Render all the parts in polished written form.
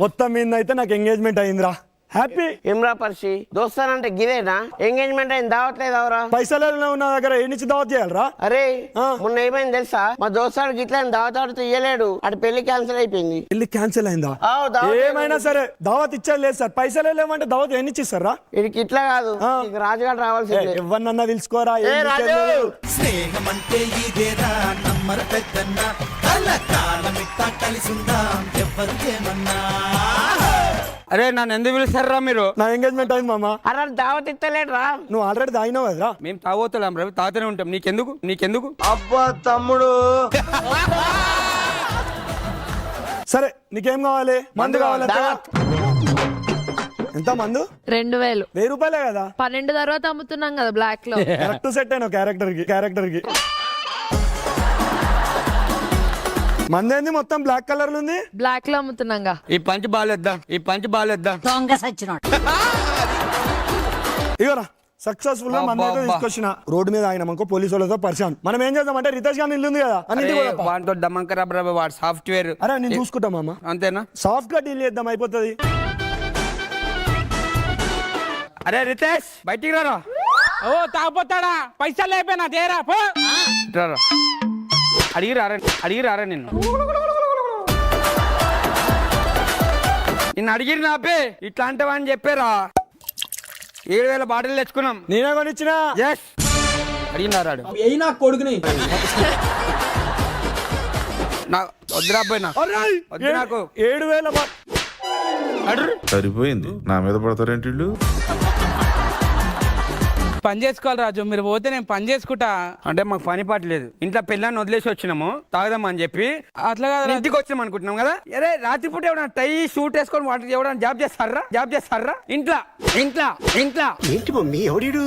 మొత్తం మీద అయితే నాకు ఎంగేజ్మెంట్ అయిందిరా. హ్యాపీ. ఇమ్రా పర్షి దోస్తానంటే గిదేనా? ఎంగేజ్మెంట్ అయింది, దావట్లేదు అవరా? పైసలు నా దగ్గర ఏ నుంచి దావత్ చేయాలరా? అరే మొన్న ఏమైంది తెలుసా? మా దోస్తాడు గిట్లా దావత్ ఇయ్యలేడు, అటు పెళ్లి క్యాన్సిల్ అయిపోయింది. పెళ్లి క్యాన్సిల్ అయిందా? ఏమైనా సరే దావత్ ఇచ్చేది లేదు సార్. పైసలే లేవంటే దావత్ ఎన్ని ఇచ్చిస్తారా? వీడికి ఇట్లా కాదు, రాజుగారు రావాల్సిందే. ఎవరినన్నా పిలుచుకోరా. స్నేహం అంటే ఇదేరా నమ్మర పెద్దన్న, కలకాలమిట్ట కలిసుందాం ఎవరు ఏమన్నా. అరే నన్ను ఎందుకు పిలుస్తారా మీరు? నా ఎంగేజ్మెంట్ అయింది మామ. అరే దావత్ ఇస్తలేడు రా. నువ్వు ఆల్రెడీ తాగినావు కదరా. మేము తాగోతలేం రవి, తాతనే ఉంటాం. నీకెందుకు? అబ్బా తమ్ముడు. సరే నీకేం కావాలి? మందు కావాలి. ఎంత మందు? 2000. 1000 రూపాయలే కదా. 12 తర్వాత అమ్ముతున్నాం కదా బ్లాక్ లో. కరెక్ట్ సెట్ అయినా క్యారెక్టర్ కి మందేంది మొత్తం బ్లాక్ కలర్ ఉంది. బ్లాక్ లో అమ్ముతున్నాంగా. ఈ పంచి బాలేద్దాం. ఇగోరా సక్సెస్ఫుల్ గా మంది అయితే తీసుకొచ్చిన. రోడ్డు మీద ఆయన మనకు పోలీసు వాళ్ళతో పరిచయం. మనం ఏం చేద్దాం అంటే రితేష్ గారి ఇల్లు ఉంది కదా, వాటితో డమంకరా వాడు సాఫ్ట్వేర్. అరే నేను చూసుకుంటా మామ. అంతేనా? సాఫ్ట్ గా డీల్ చేద్దాం, అయిపోతుంది. అరే రితేష్ బయటికి రారా. ఓ తాగపోతాడా? పైసలు అయిపోయినా తేరా పో. అడిగిరారా నిన్ను అడిగిరి నాపే ఇట్లా అంటావా అని చెప్పారా. 7000 బాటిల్ తెచ్చుకున్నాం. నేనే కొనిచ్చిన. అడిగినారాడు అయినా కొడుకుని వద్దురా పోయినా వద్దు నాకు. 7000 సరిపోయింది. నా మీద పడతారేంటి వీళ్ళు? పని చేసుకోవాలి రాజు, మీరు పోతే నేను పని చేసుకుంటా. అంటే మాకు పని పాట లేదు. ఇంట్లో పిల్లని వదిలేసి వచ్చినాము తాగదాం అని చెప్పి. అట్లా కాదు, ఇంటికి వచ్చినాం అనుకుంటున్నాం కదా. అరే రాత్రిపూట ఎవడన్నా టై షూట్ వేసుకొని వాటికి ఎవడన్నా జాబ్ చేస్తారా ఇంట్లో ఏంటి మమ్మీ ఎవడు?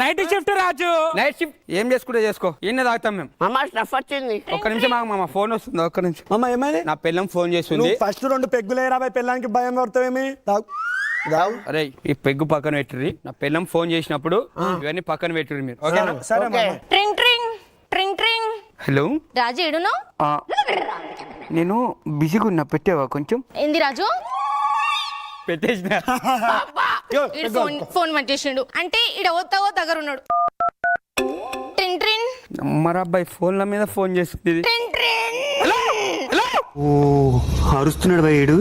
నైట్ షిఫ్ట్ రాజు. నైట్ షిఫ్ట్ ఏం చేసుకుంటే చేసుకో. ఇన్న తాగుతాం మేము. మామ స్టఫ్ వచ్చింది. ఒక్క నిమిషం మామ ఫోన్ వస్తుంది. ఒక్క నిమిషం మామ. ఏమైంది? నా పిల్లం ఫోన్ చేస్తుంది. ఫస్ట్ 2 పెగ్గులే రాబాయి. పిల్లానికి భయం పడతావేమి? అరే ఈ పెగ్గు పక్కన పెట్టుర్రి. నా పిల్లం ఫోన్ చేసినప్పుడు ఇవన్నీ పక్కన పెట్టుర్రి మీరు. ఓకేనా? సరే మామ. ట్రింగ్ ట్రింగ్ ట్రింగ్ ట్రింగ్. హలో రాజు ఏడును? నేను బిజీగా ఉన్నా, పెట్టావా కొంచెం? ఏంది రాజు? పెట్టేసిన. ఫోన్ పట్టేసిండు అంటే ఇడ ఓతావో దగ్గర ఉన్నాడు. ట్రింగ్ ట్రింగ్. మరబ్బాయి ఫోన్ల మీద ఫోన్ చేస్తుంది. ట్రింగ్ ట్రింగ్. అరుస్తున్నాడు భయ్యుడు.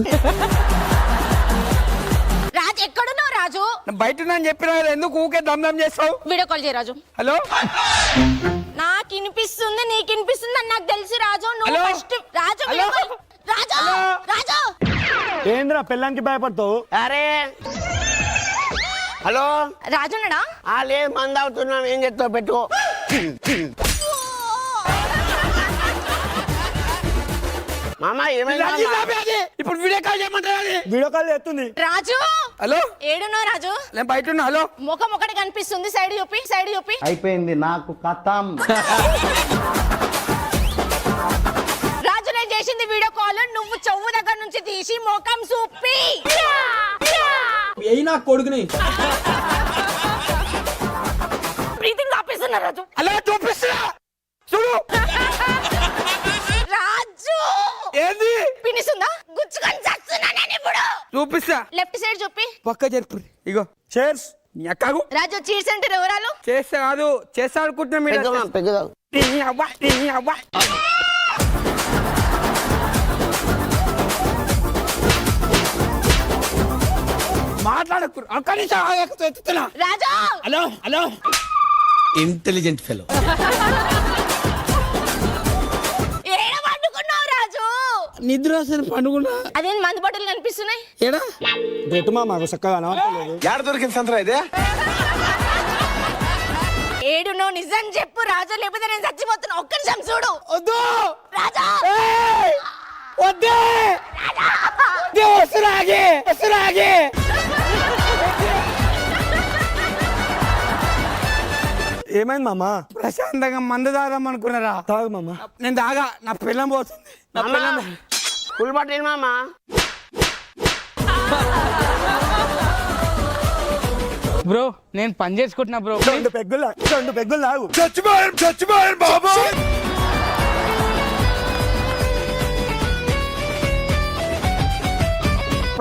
రాజు ఎక్కడున్నావు రాజు? బయట అని చెప్పిన ఎందుకు ఊకే దమ్ చేస్తావు? వీడియో కాల్ చేయ రాజు. హలో నాకు వినిపిస్తుంది, నీకు వినిపిస్తుంది అని నాకు తెలుసు రాజు. నువ్వు హలో? ఫస్ట్ రాజు హలో? రాజు రాజు. ఏంద్రా పిల్లానికి భయపడతావు? అరే హలో రాజు ఉన్నాడా? లేదు మంది అవుతున్నాం. ఏం చెప్తావు? పెట్టుకో. మామ ఏమైంది? ఇప్పుడు వీడియో కాల్ చేయమంటారా? వీడియో కాల్ చేస్తుంది. రాజు హలో ఏడున్నావు రాజు? నేను బయట ఉన్నా. హలో ముఖం ఒకటి కనిపిస్తుంది, సైడ్ చూపి. అయిపోయింది నాకు కథం. రాజు నేను చేసింది వీడియో కాల్, నువ్వు చెవు దగ్గర నుంచి తీసి ముఖం చూపి. అయినా కొడుకుని బ్రీతింగ్ ఆపేస్తున్నా రాజు. అలా చూపిస్తున్నా చూడు. రాజు ఏంది పినిసుందా? గుచ్చుకొని చస్తున్నా నేను ఇప్పుడు. చూపిస్తా. లెఫ్ట్ సైడ్ చూపి. పక్క జరుపు. ఇగో చేర్స్. ఎక్కగు రాజు చీర్ సెంటర్ ఎవరాలు? చేస్తా కాదు చేస్తా అనుకుంటున్నా మీరు. మాట్లాడకు. అక్కడి నుంచి ఎత్తుతున్నా. రాజు హలో ఇంటెలిజెంట్ ఫెలో. ఏడ పండుకున్నావు రాజు? నిద్ర అసలు పండుకున్నా. అదేం మందు బాటలు కనిపిస్తున్నాయి. ఏడా రేటు మాకు చక్కగా అనవట్లేదు. యాడ దొరికింది సంతరా ఇదే? ఏడు నువ్వు నిజం చెప్పు రాజు, లేకపోతే నేను చచ్చిపోతున్నా. ఒక్క నిమిషం చూడు. వద్దు రాజా వద్దే వస్తురాగే. ఏమైంది మామ? ప్రశాంతంగా మందు తాగదాం అనుకున్నారా? తాగు మామ. నేను తాగా. నా పిల్లం పోతుంది. నా పిల్లం ఫుల్ బాటిల్ మామ. బ్రో నేను పని చేసుకుంటున్నా బ్రో. 2 పెగ్గులు తాగు. చచ్చిపోయాను బాబా.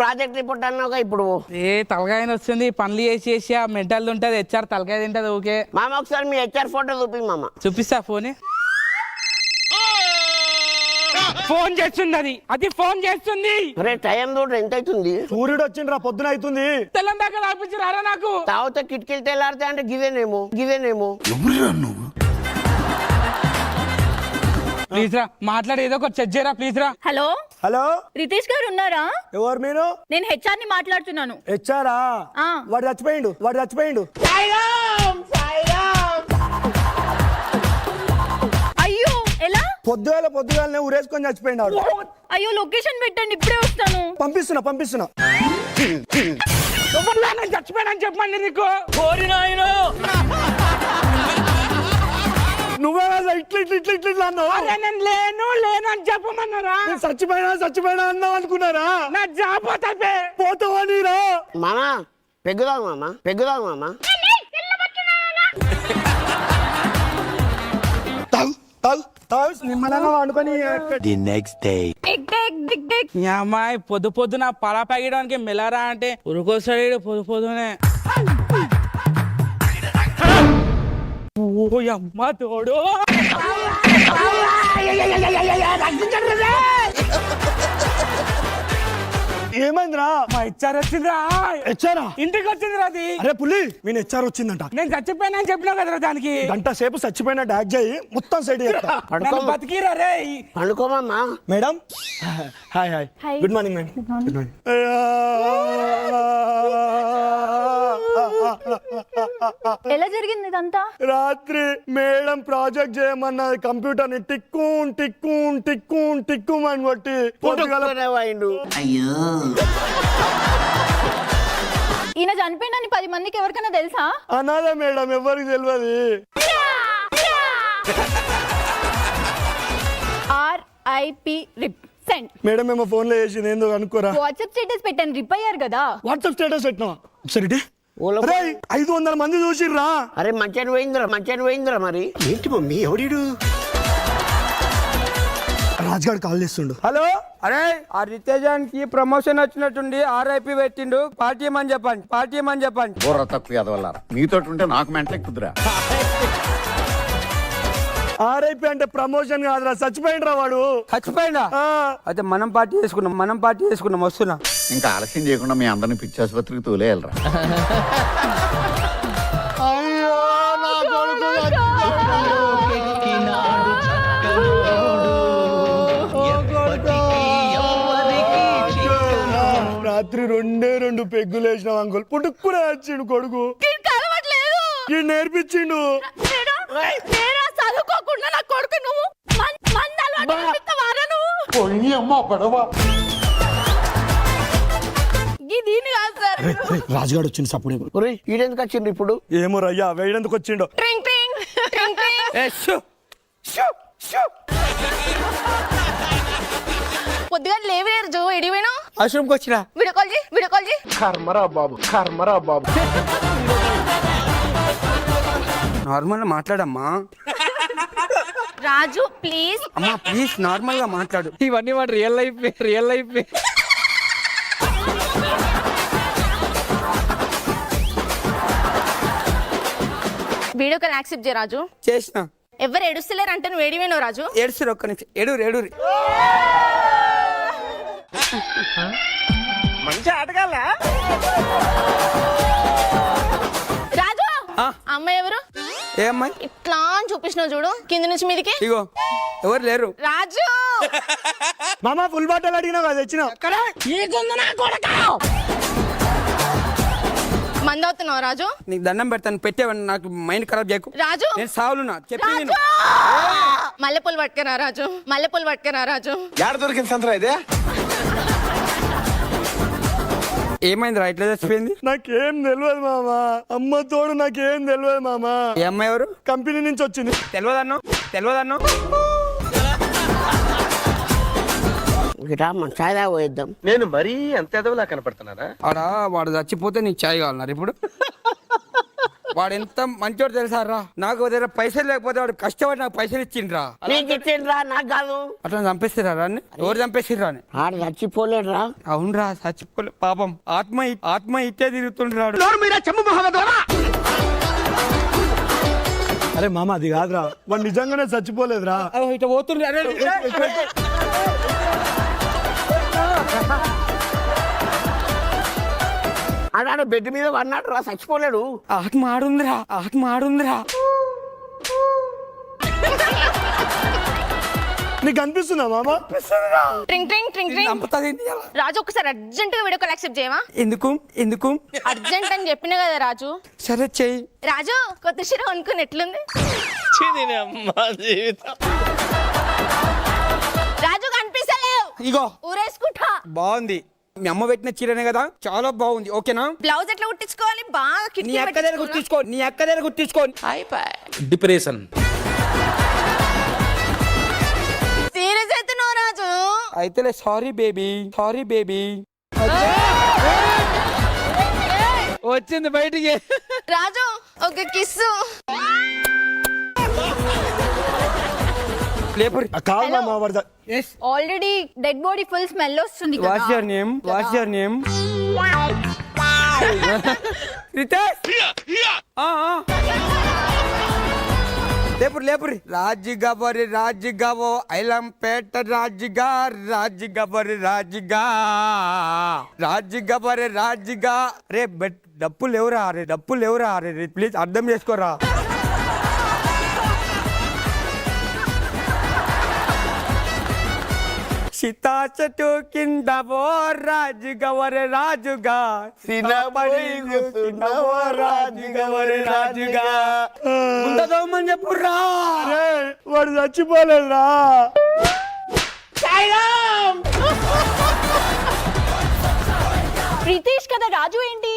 ప్రాజెక్ట్ రిపోర్ట్ అన్నావుగా ఇప్పుడు ఏ తలకాయ వస్తుంది పనులు చేసి ఆ మెంటల్ ఉంటది హెచ్ఆర్ తలకాయ తింటది ఓకే మామ ఒకసారి మీ హెచ్ఆర్ ఫోటో చూపి మామ. చూపిస్తా ఫోన్ ఫోన్ చేస్తుంది అది ఫోన్ చేస్తుంది రే టైం చూడు ఎంత అవుతుంది? సూర్యుడు వచ్చిండ్రా, పొద్దున అవుతుంది. తెల్లం దాకా తాపించారా నాకు తావుతో కిటికీలు తెల్లారితే అంటే గివేనేమో. ప్లీజ్ రా మాట్లాడి ఏదో ఒకటి చెక్ చేయరా ప్లీజ్ రా. హలో హలో, రితేష్ గారు ఉన్నారా? ఎవరు మీరు? నేను హెచ్ఆర్ ని మాట్లాడుతున్నాను. హెచ్ఆరా? ఆ. వాడు చచ్చిపోయిండు. అయ్యో ఎలా? పొద్దుగాలనే ఊరేసుకొని చచ్చిపోయిండు వాడు. అయ్యో లొకేషన్ పెట్టండి ఇప్పుడే వస్తాను. పంపిస్తున్నా. చచ్చిపోయానని చెప్పండి నీకు నువ్వే ఇట్లా అన్నావు. అరే నేను లేను అని చెప్పమన్నారా? నేను చచ్చిపోయినా అన్నావు అనుకున్నారా? నా జాబ్ పోతే పోతావా నీరా? మామ పెగ్గుదాం మామ. తాగు నిమ్మలంగా వండుకొని. ఈ అమ్మాయి పొద్దున పలా పెగడానికి మెలరా అంటే ఉరుకోసాడు పొద్దునే ఓ అమ్మ తోడు ఏమైందిరా? మా హెచ్ఆర్ వచ్చిందిరా హెచ్ఆరా? ఇంటికి వచ్చిందిరా అది. అరే పులి, నేను హెచ్ఆర్ వచ్చిందంట. నేను చచ్చిపోయినా అని చెప్పినా కదరా దానికి. గంట సేపు చచ్చిపోయిన డాక్ చేయి మొత్తం సైడ్ చేస్తా. నన్ను బతికిరా రే. పండుకోమమ్మా. Madam hi. Good morning madam. Good morning. ఎలా జరిగింది ఇదంతా? రాత్రి మేడం ప్రాజెక్ట్ చేయమన్నది. కంప్యూటర్ ని టిక్కు అని కొట్టి పొద్దుగాల పోయిండు. ఈయన చనిపోయిందని 10 మందికి ఎవరికైనా తెలుసా? అనాథ మేడం, ఎవరికి తెలియదు. RIP రిప్ సెండ్. మేడం మేము ఫోన్ లో చేసింది ఏందో అనుకోరా. వాట్సాప్ స్టేటస్ పెట్టాను, రిప్ అయ్యారు కదా. వాట్సాప్ స్టేటస్ పెట్టినా సరే. ఊళ్ళో 500 మంది చూసిర్రా. అరే మంచిగా పోయిందిరా మరి. ఏంటి మమ్మీ ఎవడు? రాజ్గాడ్ కాల్ చేస్తుండు. హలో, అరే ఆ రితేజానికి ప్రమోషన్ వచ్చినట్టుండి RIP పెట్టిండు. పార్టీ అని చెప్పండి. బుర్ర తక్కువ ఎదవల్లారా, మీతో ఉంటే నాకు మెంటలే కుదురా. RIP అంటే ప్రమోషన్ కాదురా, చచ్చిపోయిండ్రా వాడు. చచ్చిపోయిందా? అయితే మనం పార్టీ చేసుకున్నాం వస్తున్నా. ఇంకా ఆలస్యం చేయకుండా మీ అందరిని పిచ్చి ఆసుపత్రికి తోలేయాలరా. రాత్రి 2 పెగ్గులు వేసిన అంకుల్ పుట్టుకునే వచ్చిండు కొడుకు. ఈ నేర్పించిండు. చదువుకోకుండా నా కొడుకు నువ్వు దీని కాదు సార్. రాజుగాడు వచ్చిండు సప్పుడు. ఈడెందుకు వచ్చిండు ఇప్పుడు? ఏమో రయ్యా, వేయడానికి వచ్చిండు. ట్రింగ్ ట్రింగ్ ట్రింగ్ ట్రింగ్. పొద్దుగా లేవేరు జో ఎడివేనా ఆశ్రమంకి వచ్చినా వీడియో కాల్ చేయి. కర్మరా బాబు. నార్మల్ గా మాట్లాడమ్మా. రాజు ప్లీజ్. అమ్మా ప్లీజ్ నార్మల్ గా మాట్లాడు. ఇవన్నీ వాడు real life. Video call accept చేయ రాజు. చేసిన. ఎవరు ఏడుస్తలేరు అంటే నువ్వు ఏడివేనో రాజు. ఏడుస్తురు, ఒక్క నిమిషం. ఏడు మంచి ఆటగాళ్ళ రాజు అమ్మాయి ఎవరు? ఏ అమ్మాయి? ఇట్లా అని చూపించినావు చూడు కింద నుంచి మీదికి. ఇగో ఎవరు లేరు. రాజు మామ ఫుల్ బాటలు అడిగినా కదా తెచ్చిన. మంది అవుతున్నావు రాజు. నీకు దండం పెడతాను, పెట్టేవని నాకు మైండ్ ఖరాబ్ చేయకు. రాజు నేను సావులున్నా చెప్పింది. మల్లెపూలు పట్టుకురా రాజు. యాడ దొరికింది సంతరా ఇదే? ఏమైంది రా ఇట్లా చచ్చిపోయింది? నాకేం తెలియదు మామ. అమ్మ తోడు నాకేం తెలియదు మామ. ఏ అమ్మాయి ఎవరు? కంపెనీ నుంచి వచ్చింది. తెలియదన్నో చాయ్ పోయిద్దాం. నేను మరీ అంత ఎదవలా కనపడుతున్నారా? ఆడా వాడు చచ్చిపోతే నీకు చాయ్ కావాలన్నారు ఇప్పుడు. వాడు ఎంత మంచోడు తెలుసారా, నాకు దగ్గర పైసలు లేకపోతే వాడు కష్టపడి నాకు పైసలు ఇచ్చిండ్రా. నీకు ఇచ్చిండ్రా, నాకు కాదు. అట్లా చంపేస్తారా రాన్ని? ఎవరు చంపేసిర్రా అని? ఆడు చచ్చిపోలేడురా. అవునరా, చచ్చిపోలే పాపం. ఆత్మ ఇట్టే తిరుగుతుండ్రాడు. అరే మామ అది కాదురా, వాడు నిజంగానే చచ్చిపోలేదురా. ఇట్లా పోతుండ్రు. ఆడాడు బెడ్ మీద పడినాడు రా, చచ్చిపోలేడు. ఆత్మ ఆడుందిరా. నీకు అనిపిస్తుందా మామ? ట్రింగ్ ట్రింగ్ ట్రింగ్ ట్రింగ్. చంపుతాది ఇవాళ. రాజు ఒకసారి అర్జెంట్ గా వీడియో కాల్ యాక్సెప్ట్ చేయవా? ఎందుకు అర్జెంట్ అని చెప్పిన కదా రాజు. సరే చెయ్యి. రాజు కొత్త చీర కొనుక్కుని ఎట్లుంది? రాజు కనిపిస్తలేవు. ఇగో ఊరేసుకుంటా. బాగుంది. మీ అమ్మ పెట్టిన చీరనే కదా, చాలా బాగుంది. ఓకేనా? బ్లౌజ్ ఎట్లా కుట్టించుకోవాలి? బాగా నీ కిటికీ అక్క దగ్గర గుర్తించుకో. డిప్రెషన్. సీరియస్ అవుతున్నావు రాజు. అయితేలే. Sorry baby. వచ్చింది బయటికి. రాజు ఒక కిస్సు. లేపురి. కాదు మామ, వాడు already dead body full smell వస్తుంది కదా. What's your name? రితేష్. లేపురి. రాజిగబో ఐలంపేట రాజిగా. రే డప్పులు లేవురా. ప్లీజ్ అర్థం చేసుకోరా. సీతా చెట్టు కింద ఓ రాజుగా ఉండదోమని చెప్పుర్రా. వాడు చచ్చిపోలేదురా. ప్రీతేష్ కదా రాజు ఏంటి?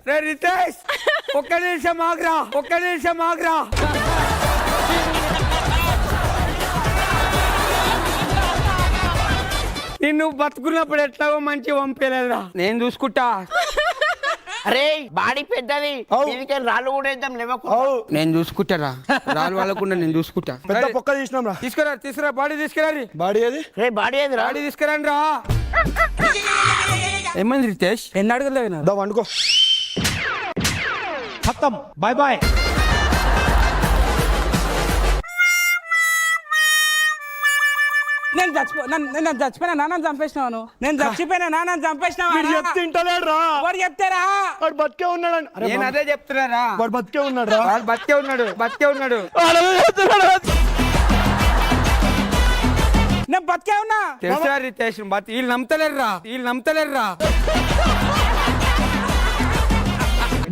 రే రితేష్, ఒక్క నిమిషం ఆగ్రా. నిన్ను బతుకున్నప్పుడు ఎట్లాగో మంచి పంపలేదురా, నేను చూసుకుంటా. అరే బాడీ పెద్దది, దీనికేం రాళ్ళు కూడా వేద్దాం లేవకు. నేను చూసుకుంటారా, రాళ్ళు వాళ్ళకుండా నేను చూసుకుంటా. పెద్ద పొక్క తీసినాం రా. తీసుకురా బాడీ తీసుకురా. బాడీ ఏది? రే బాడీ ఏది రా? బాడీ తీసుకురండి రా. ఏమైంది రితేష్? ఎన్ని అడగలేదు దా వండుకో. ఖతం, బాయ్ బాయ్. నేను చచ్చిపోయినా నన్ను చంపేసినావు. నేను చచ్చిపోయినా నన్ను చంపేసినావు. వీడు చెప్తే ఇంటలేడు రా. వాడు చెప్తారా? వాడు బతికే ఉన్నాడు. నేను అదే చెప్తున్నారా. వాడు బతికే ఉన్నాడు రా. వాడు బతికే ఉన్నాడు. నేను బతికే ఉన్నా. తెలుసా రితేష్, వీళ్ళు నమ్మతలేరురా.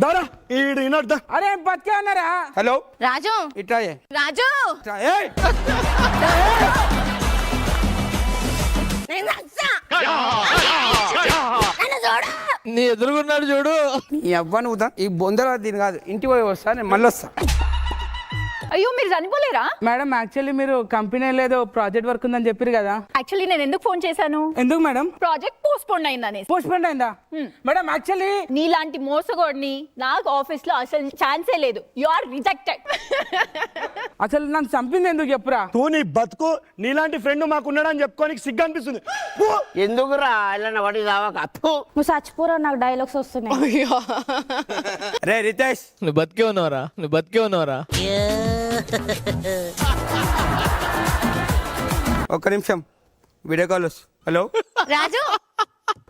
దారా ఈడు ఈనాడు. అరే బతికే ఉన్నారా? హలో రాజు. ఇట్లా రాజు నీ ఎదురుగున్నాడు చూడు. నీ అవ్వను ఈ బొందర దీని కాదు, ఇంటికి పోయి వస్తా, నేను మళ్ళీ వస్తా. అయ్యో మీరు చనిపోలేరా? మేడం యాక్చువల్లీ మీరు కంపెనీలో ఏదో ప్రాజెక్ట్ వర్క్ ఉందని చెప్పారు కదా. యాక్చువల్లీ నేను ఎందుకు ఫోన్ చేశాను? ఎందుకు మేడం? ప్రాజెక్ట్ పోస్ట్పోన్ అయిందని. పోస్ట్పోన్ అయిందా మేడం? యాక్చువల్లీ నీలాంటి మోసగోడిని నాకు ఆఫీస్ లో అసలు ఛాన్సే లేదు. You are rejected. అసలు నన్ను చంపింది ఎందుకు చెప్పురా? తూ నీ బతుకు, నీలాంటి ఫ్రెండ్ మాకున్నాడని చెప్పుకోనికి సిగ్గు అనిపిస్తుంది. ఎందుకురా ఇలా వాడి రావాక? నువ్వు చచ్చిపోరా, నాకు డైలాగ్స్ వస్తున్నాయి. రే రితేష్, నువ్వు బతికే ఉన్నావరా? ఒక్క నిమిషం, వీడియో కాల్ వస్తుంది. హలో రాజు,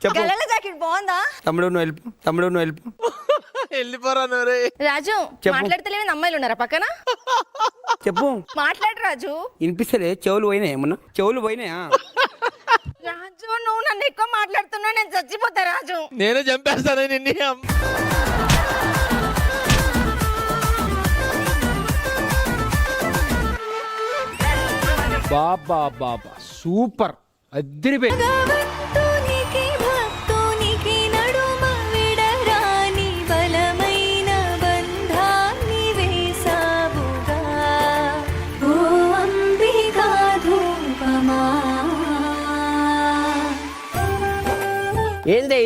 చెప్పు. గలల జాకెట్ బాగుందా? తమ్ముడు నువ్వు వెళ్ళిపో. వెళ్ళిపోరా నువ్వు. రాజు మాట్లాడతలేని అమ్మాయిలు ఉన్నారా పక్కన? చెప్పు. మాట్లాడు రాజు. వినిపిస్తలే? చెవులు పోయినాయి ఏమన్నా? చెవులు పోయినాయా? రాజు నువ్వు నన్ను ఎక్కువ మాట్లాడుతున్నావు, నేను చచ్చిపోతా రాజు. నేను చంపేస్తాను నిన్ను. బాబా సూపర్, అదిరిపోయి.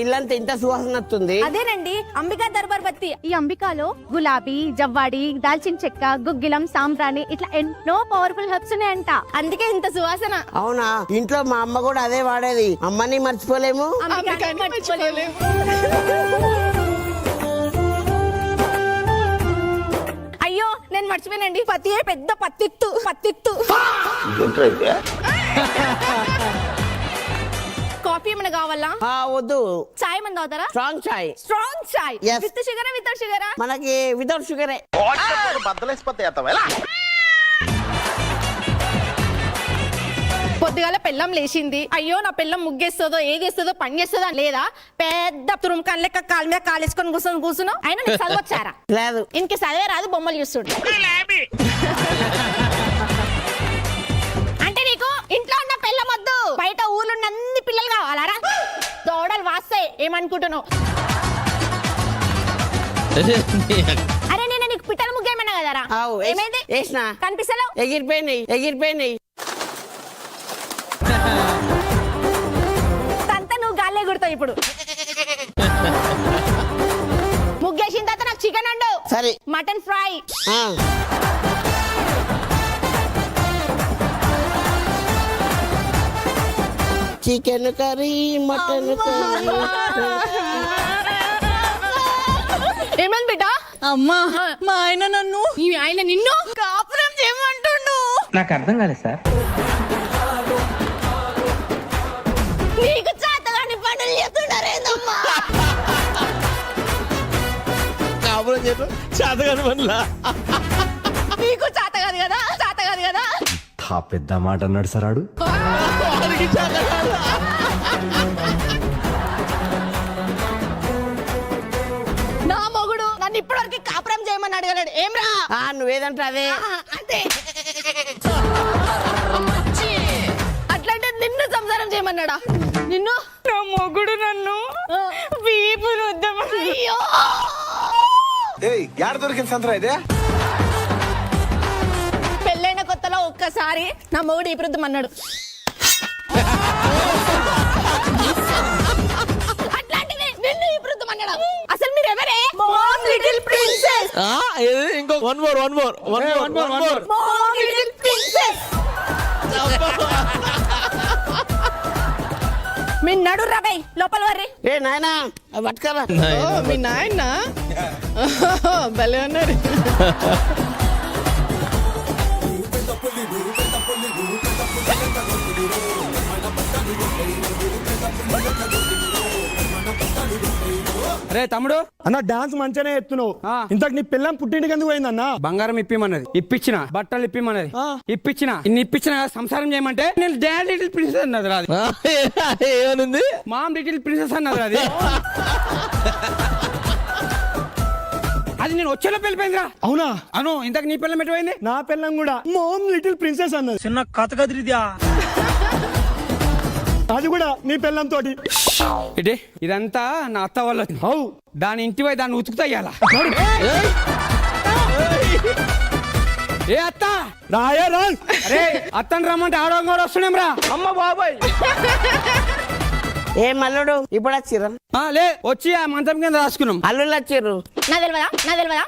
ఇల్లంతా ఇంత సువాసన వస్తుంది. అదేనండి అంబికా దర్బార్ బత్తి. ఈ అంబికాలో గులాబీ, జవ్వాడి, దాల్చిన చెక్క, గుగ్గిలం, సాంబ్రాణి ఇట్లా ఎన్నో పవర్ఫుల్ హెర్బ్స్ ఉన్నాయంట. అందుకే ఇంత సువాసన. అవునా, ఇంట్లో మా అమ్మ కూడా అదే వాడేది. అమ్మని మర్చిపోలేము. అంబికాని మర్చిపోలేము. అయ్యో నేను మర్చిపోయానండి, పత్తి పెద్ద పత్తిత్తు. కాఫీ ఏమైనా కావాలా? వద్దు, చాయ్ ఏమైనా తాగుతారా? స్ట్రాంగ్ చాయ్. స్ట్రాంగ్ చాయ్. Yes. విత్ షుగరా వితౌట్ షుగరా? మనకి వితౌట్ షుగరే. పొద్దుగాల పెళ్ళం లేచింది, అయ్యో నా పెళ్ళం ముగ్గేస్తుందో ఏగేస్తుందో పని చేస్తుందో అని లేదా పెద్ద తురుముకాన్ లెక్క కాలు మీద కాలేసుకొని కూర్చున్నావు. అయినా నీకు చదవచ్చారా? లేదు. ఇంక చదివే రాదు, బొమ్మలు చూస్తుండు. అంటే నీకు ఇంట్లో ఉన్న పెళ్ళం వద్దు, బయట ఊర్లో ఉన్న అన్ని పిల్లలు కావాలారా? దోడలు వాస్తాయి ఏమనుకుంటున్నావు? అరే నేను నీకు పిట్టల ముగ్గేమన్నా కదరా? ఏమైంది? వేసినా కనిపిస్తలేవు. ఎగిరిపోయినాయి. అంతా నువ్వు గాల్లే గుడతావు ఇప్పుడు. ముగ్గేసిన తర్వాత నాకు చికెన్ అండు. సరే. Mutton fry. Chicken curry, mutton curry. ఏమని బిడ్డ? అమ్మా మా ఆయన నన్ను ఆయన నిన్ను కాపురం చేయమంటుండు. నాకు అర్థం కాలేదు సార్. నీకు చేతగాని పనులు చేస్తున్నారేందమ్మా? నీకు చేత కాదు కదా? పెద్ద మాట అన్నాడు సరాడు. నా మొగుడు నన్ను ఇప్పటివరకు కాపురం చేయమని అడగలేడు. ఏమ్రా? నువ్వేదంటే అదే. అంతే. అట్లంటే నిన్ను సంసారం చేయమన్నాడా? నిన్ను నా మొగుడు నన్ను వీపు రుద్దమని. అయ్యో ఏయ్ యాడ దొరికింది సంతరా ఇదే? పెళ్ళైన కొత్తలో ఒక్కసారి నా మొగుడు ఈ వృద్ధం అన్నాడు. అట్లాంటిది నిన్ను ఈ వృద్ధం అన్నాడు. అసలు మీరు ఎవరే? Mom little princess. ఇంకో one more mom little princess. మీ నడు రాబై లోపల వర్రి. ఏ నాయనా పట్టుకరా. మీ నాయన భలే ఉన్నాడు. అరే తమ్ముడు, అన్న డాన్స్ మంచిగానే ఎత్తున్నావు. ఆ. ఇంతకు నీ పిల్లం పుట్టింటికి ఎందుకు పోయిందన్నా? బంగారం ఇప్పిమన్నది, ఇప్పించిన. బట్టలు ఇప్పిమన్నది, ఇప్పించిన. ఇన్ని ఇప్పించిన కదా, సంసారం చేయమంటే నేను డాడ్ లిటిల్ ప్రిన్సెస్ అన్నది రాదు. ఏమనుంది? మామ్ లిటిల్ ప్రిన్సెస్ అన్నది రాదు. అది నేను వచ్చేలో వెళ్ళిపోయిందిరా. అవునా? అను ఇంతకు నీ పిల్లం ఎటుపోయింది? నా పిల్లం కూడా మోమ్ లిటిల్ ప్రిన్సెస్ అన్నది. చిన్న కథ కదిరిద్యా. అది కూడా నీ పిల్లం తోటి. ఇదే ఇదంతా నా అత్త వల్ల వచ్చింది. అవు దాని ఇంటి పోయి దాన్ని ఉతుకుతా ఇయ్యాల. ఏ అత్త రాయే రా. అరే అత్తని రమ్మంటే ఆడవం కూడా వస్తున్నాం రా. అమ్మ బాబాయ్. ఏ మల్లుడు ఇప్పుడు వచ్చిర్రు? లే వచ్చి ఆ మంచం కింద రాసుకున్నాం. అల్లుళ్ళు వచ్చిర్రు. నా తెలియదా?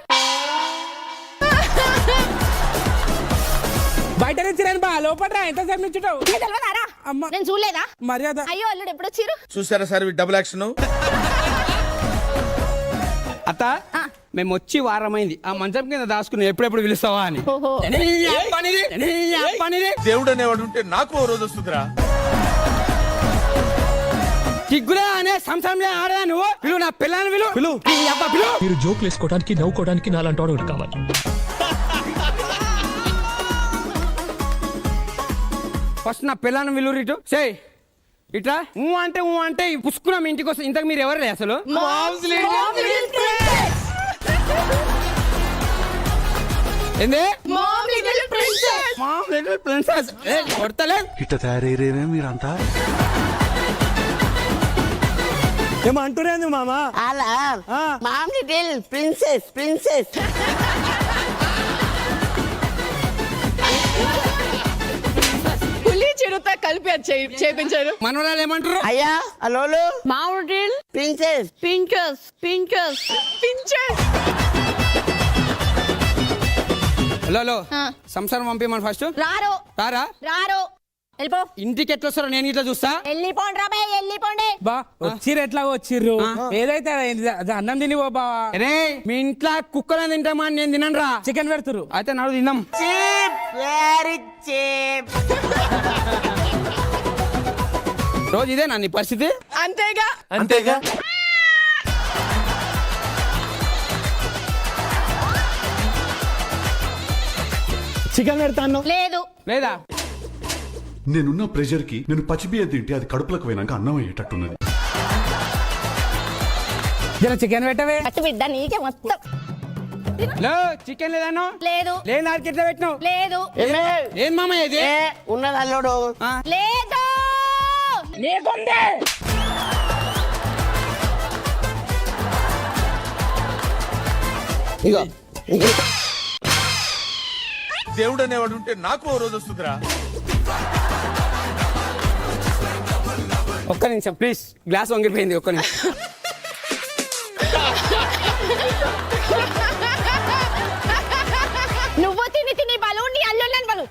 బయట నుంచి బా లోపల ఎంతసేపు నుంచుంటావు? తెలియదారా? అమ్మ. నేను చూడలేదా? మర్యాద. అయ్యో అల్లుడు ఎప్పుడు వచ్చిర్రు? చూసారా సార్ డబుల్ యాక్షన్? అత్త మేము వచ్చి వారమైంది, ఆ మంచం కింద దాచుకున్నాం ఎప్పుడెప్పుడు పిలుస్తావా అని. ఓహో. దేవుడు అనేవాడు ఉంటే నాకు ఓ రోజు వస్తుందిరా. సిగ్గులే అనే సంసారం ఆడదా నువ్వు? పిలువు నా పిల్లని పిలువు. మీరు జోకులు వేసుకోవడానికి నవ్వుకోవడానికి నాలాంటి వాడు ఒకటి కావాలి. ఫస్ట్ నా పిల్లని విలువ ఇటు సే ఇట్లా అంటే పుసుకున్నాం ఇంటికి వస్తే. ఇంతకు మీరు ఎవరు అసలు? ఏంది? Mom little princess. Mom little princess. కొడతలే. ఇట్ట తయారయ్యేమే మీరంతా. ఏమో అంటున్నాను మామా. అలా మామ్ లిటిల్ ప్రిన్సెస్. పులి చిడు మీరుతో కలిపి అది చేయించారు. మనవరాలు ఏమంటారు? అయ్యా అలోలు మామిడి ప్రిన్సెస్ పించస్ పించస్ పింఛన్. హలో సంసారం పంపిమని ఫస్ట్ రారు రారా రారు వెళ్ళిపో. ఇంటికి ఎట్లా వస్తారో నేను ఇట్లా చూస్తా. వెళ్ళిపోండి రా బాయ్ వెళ్ళిపోండి. బా వచ్చిర్రు ఎట్లా వచ్చిర్రు ఏదైతే అది అన్నం తిని పో బావా. రే మీ ఇంట్లో కుక్కలను తింటామా అని నేను తినను రా. చికెన్ పెడుతురు. అయితే నాడు తిందాం. Cheap very cheap. రోజు ఇదేనా నీ పరిస్థితి? అంతేగా. అంతేగా. చికెన్ పెడతాను. లేదు లేదా నేనున్న ప్రెషర్ కి నేను పచ్చిబియ్యం తింటే అది కడుపులకు పోయినాక అన్నం అయ్యేటట్టున్నది. జర చికెన్ పెట్టవే. అట్టు బిడ్డ నీకే మొత్తం. చికెన్ లేదన్నా? లేదు లేదు నాకు ఎట్లా పెట్టినావు? లేదు ఏం మామ ఇది? ఉన్నది అల్లుడు. లేదు ఇగో దేవుడు అనేవాడు ఉంటే నాకు ఓ రోజు వస్తుందిరా. ఒక్క నిమిషం ప్లీజ్, గ్లాస్ వంగిపోయింది. ఒక్క నిమిషం. నువ్వు తిని తిని బలు నీ అల్లుళ్ళని బలు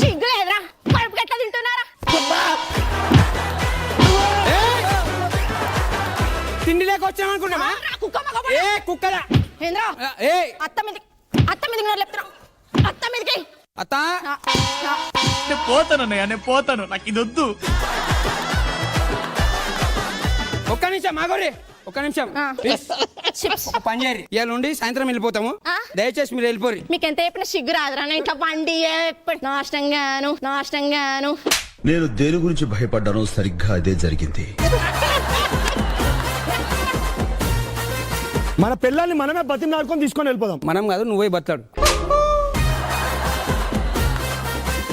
సిగ్గులేదురా. కడుపు గట్ట తింటున్నారా? తిండి లేక వచ్చామనుకున్నామా? కుక్క మగ ఏ కుక్కలా? ఏంద్రా ఏ అత్త మీదకి లేపుతున్నా. అత్త మీదకి అత్త నేను పోతానన్నయ్య, నేను పోతాను, నాకు ఇది వద్దు. ఒక్క నిమిషం మాగోరి, ఒక్క నిమిషం చిప్స్ ఒక పని చేయరు. ఇవాళ నుండి సాయంత్రం వెళ్ళిపోతాము. ఆ? దయచేసి మీరు వెళ్ళిపోరు. మీకు ఎంత చెప్పిన సిగ్గు రాదురా. నా ఇంట్లో బండి నాశనంగాను. నేను దేని గురించి భయపడ్డానో సరిగ్గా అదే జరిగింది. మన పిల్లల్ని మనమే బతిమలాడుకొని తీసుకొని వెళ్ళిపోదాం. మనం కాదు, నువ్వే బతాడు.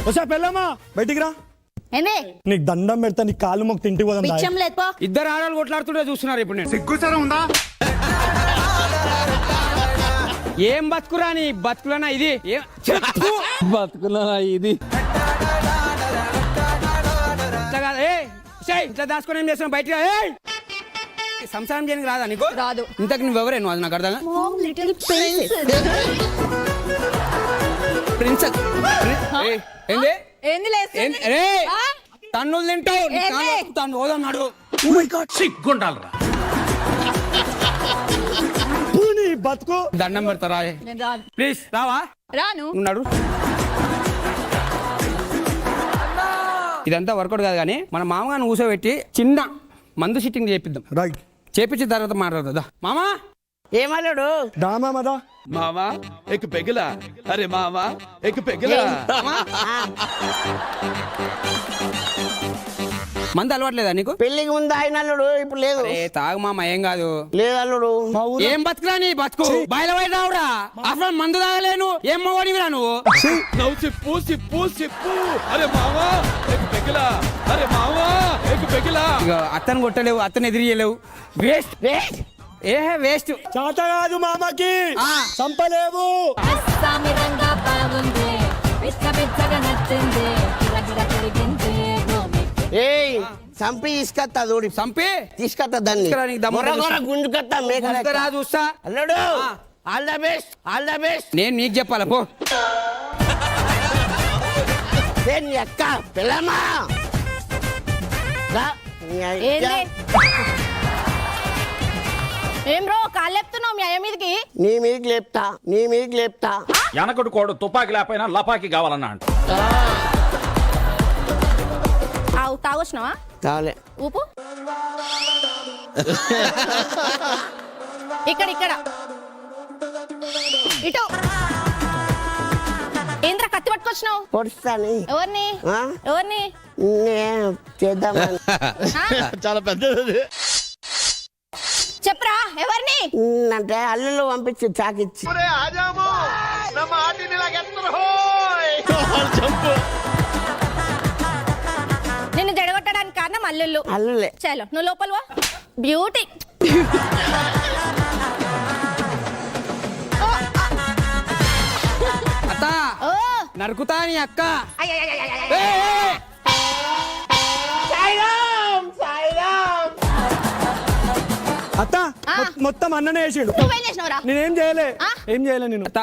వసా పెళ్ళమ్మా బయటికి రా. ఏంది నీకు దండం పెడతా, నీ కాలు మొక్క ఇంటికి పోదాం. పిచ్చం లేదు పో. ఇద్దరు ఆడవాళ్ళు కొట్లాడుతుంటే చూస్తున్నారు ఇప్పుడు. నేను సిగ్గుచారం ఉందా? ఏం బతుకురా నీ బతుకులనా ఇది? బతుకులనా ఇది? ఇట్లా దాచుకొని ఏం చేస్తున్నావు? బయట సంసారం చేయడానికి రాదా నీకు? రాదు. ఇంతకు నువ్వెవరే? నువ్వు అది నాకు అర్థం. ప్రిన్సెస్ ఏంది? ఏంది లేదు తన్నులు తింటావు తను పోదన్నాడు. సిగ్గుండాలరా. బతుకు దండం పెడతారా? నేను రాను. ప్లీజ్ రావా. రాను. ఉన్నాడు. ఇదంతా వర్కౌట్ కాదు కానీ మన మామగారిని కూర్చోబెట్టి చిన్న మందు సిట్టింగ్ చేపిద్దాం. రైట్ చేపించిన తర్వాత మాట్లాడదా మామా? ఏమల్లుడు? దామా మదా మామా ఎక్ పెగిలా. అరే మామా ఎక్ పెగిలా. మందు అలవాట్లేదా నీకు? పెళ్లికి ముందు ఆయన అల్లుడు, ఇప్పుడు లేదు. ఏ తాగు మామ, ఏం కాదు. లేదు అల్లుడు. ఏం బతుకురా నీ బతుకు? బయట బయట రావురా. అసలు మందు తాగలేను. ఏం మోడివిరా నువ్వు? నవ్వు సిప్పు సిప్పు సిప్పు. అరే మామా ఎక్ పెగిలా. అరే మామా ఎక్ పెగిలా. ఇక అత్తను కొట్టలేవు, అత్తను ఎదిరియలేవు. Waste waste. ఏ వేస్ట్. చాట కాదు మామకి, చంపలేవు. ఏయ్ చంపి తీసుకొస్తా దూడి. చంపి తీసుకొస్తా దాన్ని. తీసుకురా, నీకు దమ్ము ఉంటే గుంజుకొస్తా తీసుకురా, చూస్తా. అల్లుడు all the best, all the best. నేను నీకు చెప్పాలా పో. నీ అక్క పిల్లమ్మా ఏంది ఏం రో కాళ్ళు లేపుతున్నావు మీ అయ్య మీదకి? నీ మీదకి లేపుతా, నీ మీదకి లేపుతా. వెనకడు కోడు తుపాకి లేకపోయినా లపాకి కావాలన్నా అంట. తాగొచ్చినావా? తాలే. ఊపు. ఇక్కడ ఇటు. ఏంద్రా కత్తి పట్టుకొచ్చినావు? పొడుస్తాని. ఎవరిని? చేద్దామని. చాలా పెద్దది. చెప్పరా ఎవరిని? అంటే అల్లుళ్ళు పంపించి చాకిచ్చి. నిన్ను జడగొట్టడానికి కారణం అల్లుళ్ళు. అల్లులే. చలో నువ్వు లోపల బ్యూటీ. అత్త నరుకుతా నీ అక్క. అత్త మొత్తం అన్ననే వేసిండు. నువ్వేం చేసినవరా? నేనేం చేయలే. ఆ? ఏం చేయలే నేను. అత్త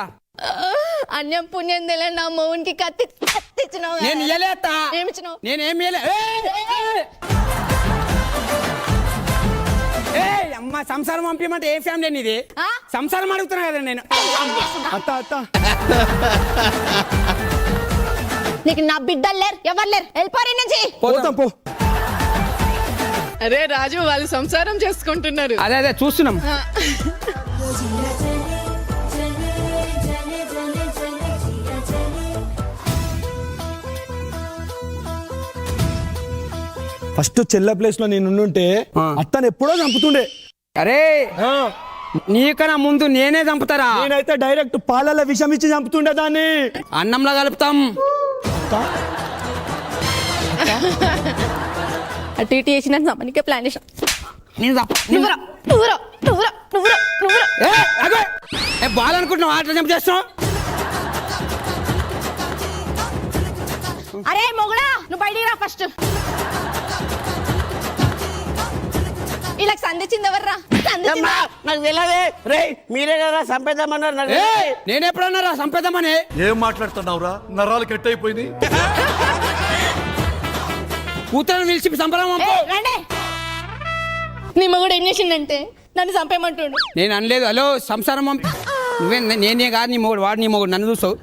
అన్యం పుణ్యం తెలియదు నా మౌన్కి కత్తిచ్చినావు. నేను ఇయ్యలే అత్త. ఏమిచ్చినావు? నేనేం ఇయ్యలే. అమ్మ సంసారం పంపించమంటే ఏ ఫ్యామిలీ నీది? ఆ? సంసారం అడుగుతున్నా కదా నేను. అత్త నీకు నా బిడ్డలు లేరు, ఎవరు లేరు, వెళ్ళిపోయి నుంచి. పోతాం పో. అరే రాజు వాళ్ళు సంసారం చేసుకుంటున్నారు. అదే చూస్తున్నాం. ఫస్ట్ చెల్ల ప్లేస్ లో నేను ఉండుంటే అత్తను ఎప్పుడో చంపుతుండే. అరే నీకన్నా ముందు నేనే చంపుతారా? నేనైతే డైరెక్ట్ పాలల విషం ఇచ్చి చంపుతుండే దాన్ని. అన్నంలో కలుపుతాం. అటు ఇటు చేసిన సమనికే ప్లాన్ చేసాం. బాల్ అనుకుంటున్నావు, అట్లా జంప్ చేస్తున్నావు. అరే మొగుడా నువ్వు బయటికి రా ఫస్ట్. ఇలా సంధించింది ఎవర్రా? అమ్మా, నాకు తెలియదే. రే మీరే కదా సంపేద్దామన్నారు. నాకు తెలియదే. నేను ఎప్పుడన్నారా సంపేద్దామని? ఏం మాట్లాడుతున్నావురా? నరాలు కట్ అయిపోయింది. కూతురు నిలిచి సంబరం. రండి. నీ మొగుడు ఏం చేసిండంటే నన్ను చంపేయమంటుండు. నేను అనలేదు. హలో సంసారం నువ్వే, నేనే కాదు నీ మొగుడు, వాడు నీ మొగుడు. నన్ను చూస్తావు.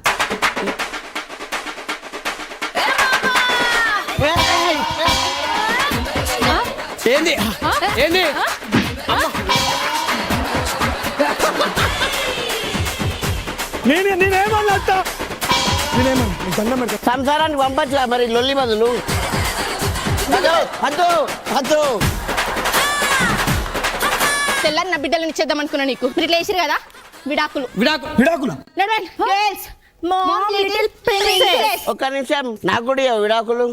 ఏంది ఏంది? నేనేమన్నా అత్త, నేనేమన్నా దండం పెడతా. సంసారానికి పంపచ్చు మరి లొల్లి బదులు. వద్దు వద్దు. తెల్లని నా బిడ్డలను ఇచ్చేద్దాం అనుకున్నా నీకు. మీరు ఇట్లా వేసిరు కదా విడాకులు. విడాకులు ఒక్క నిమిషం నాకు కూడా ఇవ్వు విడాకులు.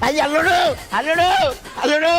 అల్లుడు అల్లుడు అల్లుడు